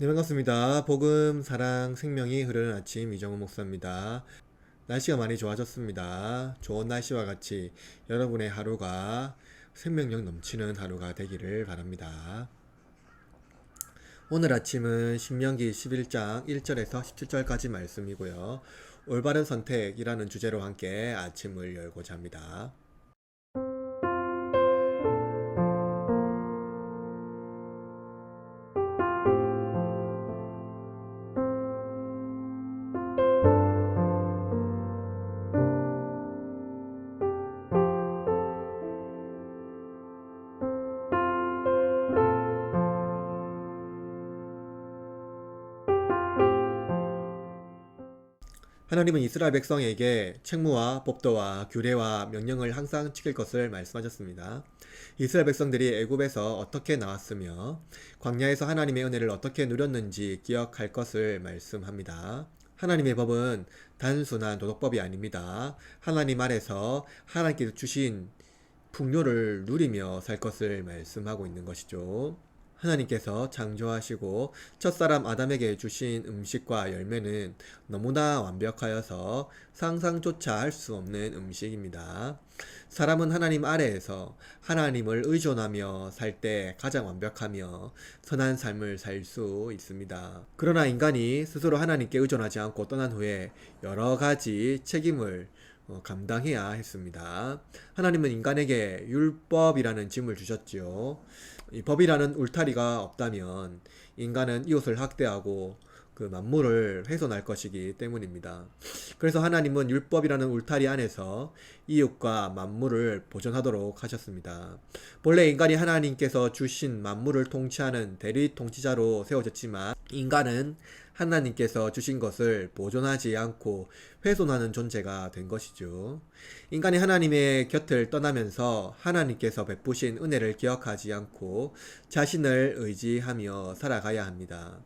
네, 반갑습니다. 복음, 사랑, 생명이 흐르는 아침 이정우 목사입니다. 날씨가 많이 좋아졌습니다. 좋은 날씨와 같이 여러분의 하루가 생명력 넘치는 하루가 되기를 바랍니다. 오늘 아침은 신명기 11장 1절에서 17절까지 말씀이고요. 올바른 선택이라는 주제로 함께 아침을 열고자 합니다. 하나님은 이스라엘 백성에게 책무와 법도와 규례와 명령을 항상 지킬 것을 말씀하셨습니다. 이스라엘 백성들이 애굽에서 어떻게 나왔으며 광야에서 하나님의 은혜를 어떻게 누렸는지 기억할 것을 말씀합니다. 하나님의 법은 단순한 도덕법이 아닙니다. 하나님 아래서 하나님께서 주신 풍요를 누리며 살 것을 말씀하고 있는 것이죠. 하나님께서 창조하시고 첫사람 아담에게 주신 음식과 열매는 너무나 완벽하여서 상상조차 할 수 없는 음식입니다. 사람은 하나님 아래에서 하나님을 의존하며 살 때 가장 완벽하며 선한 삶을 살 수 있습니다. 그러나 인간이 스스로 하나님께 의존하지 않고 떠난 후에 여러 가지 책임을 감당해야 했습니다. 하나님은 인간에게 율법이라는 짐을 주셨지요. 이 법이라는 울타리가 없다면 인간은 이웃을 학대하고 그 만물을 훼손할 것이기 때문입니다. 그래서 하나님은 율법이라는 울타리 안에서 이웃과 만물을 보존하도록 하셨습니다. 본래 인간이 하나님께서 주신 만물을 통치하는 대리 통치자로 세워졌지만 인간은 하나님께서 주신 것을 보존하지 않고 훼손하는 존재가 된 것이죠. 인간이 하나님의 곁을 떠나면서 하나님께서 베푸신 은혜를 기억하지 않고 자신을 의지하며 살아가야 합니다.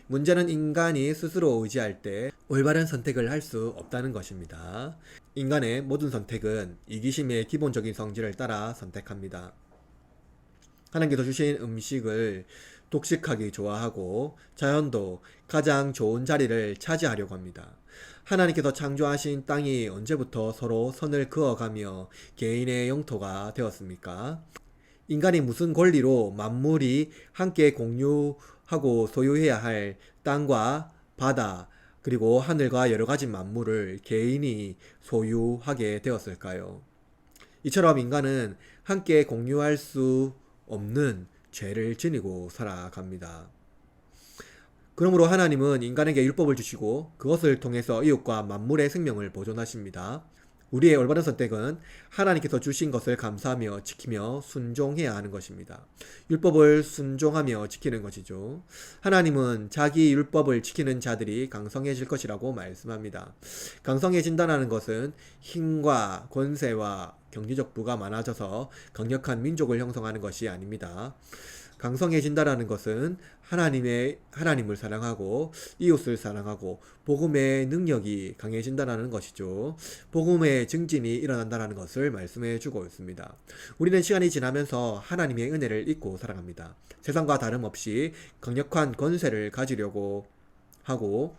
문제는 인간이 스스로 의지할 때 올바른 선택을 할 수 없다는 것입니다. 인간의 모든 선택은 이기심의 기본적인 성질을 따라 선택합니다. 하나님께서 주신 음식을 독식하기 좋아하고 자연도 가장 좋은 자리를 차지하려고 합니다. 하나님께서 창조하신 땅이 언제부터 서로 선을 그어가며 개인의 영토가 되었습니까? 인간이 무슨 권리로 만물이 함께 공유하고 소유해야 할 땅과 바다 그리고 하늘과 여러 가지 만물을 개인이 소유하게 되었을까요? 이처럼 인간은 함께 공유할 수 없는 죄를 지니고 살아갑니다. 그러므로 하나님은 인간에게 율법을 주시고 그것을 통해서 이웃과 만물의 생명을 보존하십니다. 우리의 올바른 선택은 하나님께서 주신 것을 감사하며 지키며 순종해야 하는 것입니다. 율법을 순종하며 지키는 것이죠. 하나님은 자기 율법을 지키는 자들이 강성해질 것이라고 말씀합니다. 강성해진다는 것은 힘과 권세와 경제적 부가 많아져서 강력한 민족을 형성하는 것이 아닙니다. 강성해진다라는 것은 하나님을 사랑하고 이웃을 사랑하고 복음의 능력이 강해진다라는 것이죠. 복음의 증진이 일어난다라는 것을 말씀해 주고 있습니다. 우리는 시간이 지나면서 하나님의 은혜를 잊고 살아갑니다. 세상과 다름없이 강력한 권세를 가지려고 하고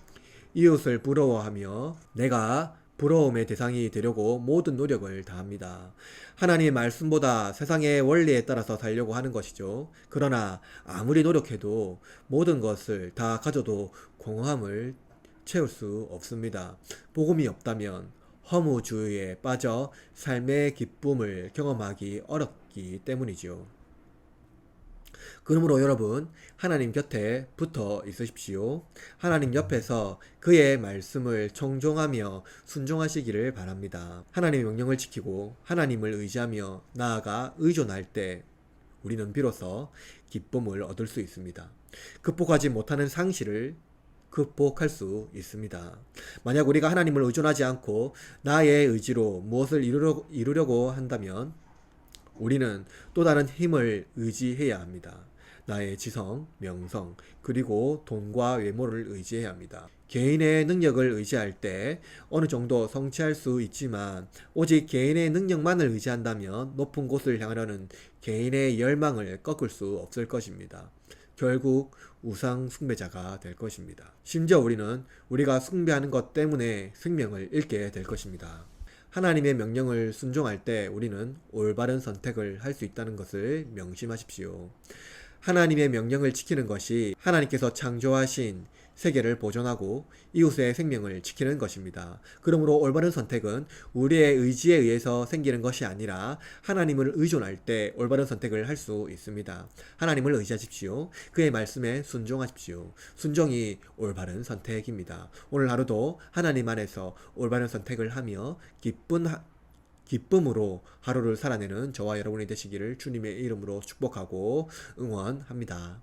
이웃을 부러워하며 내가 부러움의 대상이 되려고 모든 노력을 다합니다. 하나님의 말씀보다 세상의 원리에 따라서 살려고 하는 것이죠. 그러나 아무리 노력해도 모든 것을 다 가져도 공허함을 채울 수 없습니다. 복음이 없다면 허무주의에 빠져 삶의 기쁨을 경험하기 어렵기 때문이죠. 그러므로 여러분, 하나님 곁에 붙어 있으십시오. 하나님 옆에서 그의 말씀을 청종하며 순종하시기를 바랍니다. 하나님의 명령을 지키고 하나님을 의지하며 나아가 의존할 때 우리는 비로소 기쁨을 얻을 수 있습니다. 극복하지 못하는 상실을 극복할 수 있습니다. 만약 우리가 하나님을 의존하지 않고 나의 의지로 무엇을 이루려고 한다면 우리는 또 다른 힘을 의지해야 합니다. 나의 지성, 명성, 그리고 돈과 외모를 의지해야 합니다. 개인의 능력을 의지할 때 어느 정도 성취할 수 있지만 오직 개인의 능력만을 의지한다면 높은 곳을 향하려는 개인의 열망을 꺾을 수 없을 것입니다. 결국 우상 숭배자가 될 것입니다. 심지어 우리는 우리가 숭배하는 것 때문에 생명을 잃게 될 것입니다. 하나님의 명령을 순종할 때 우리는 올바른 선택을 할 수 있다는 것을 명심하십시오. 하나님의 명령을 지키는 것이 하나님께서 창조하신 세계를 보존하고 이웃의 생명을 지키는 것입니다. 그러므로 올바른 선택은 우리의 의지에 의해서 생기는 것이 아니라 하나님을 의존할 때 올바른 선택을 할 수 있습니다. 하나님을 의지하십시오. 그의 말씀에 순종하십시오. 순종이 올바른 선택입니다. 오늘 하루도 하나님 안에서 올바른 선택을 하며 기쁨으로 하루를 살아내는 저와 여러분이 되시기를 주님의 이름으로 축복하고 응원합니다.